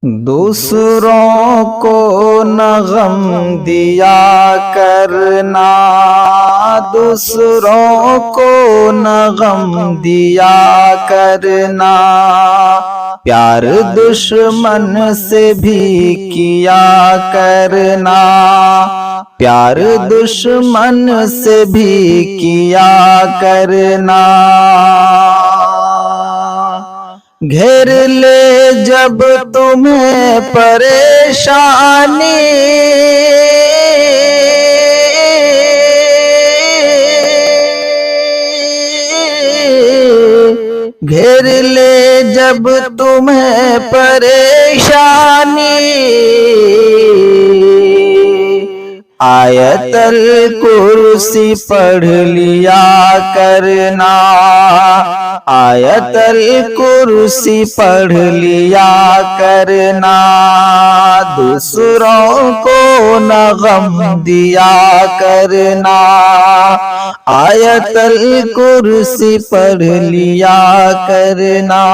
دوسروں کو نہ غم دیا کرنا، دوسروں کو نہ غم دیا کرنا، پیار دشمن سے بھی کیا کرنا، پیار دشمن سے بھی کیا کرنا۔ گھیر لے جب تمہیں پریشانی، گھیر لے جب تمہیں پریشانی، آیت الکرسی پڑھ لیا کرنا، آیت الکرسی پڑھ لیا کرنا، دوسروں کو نہ غم دیا کرنا، آیت الکرسی پڑھ لیا کرنا۔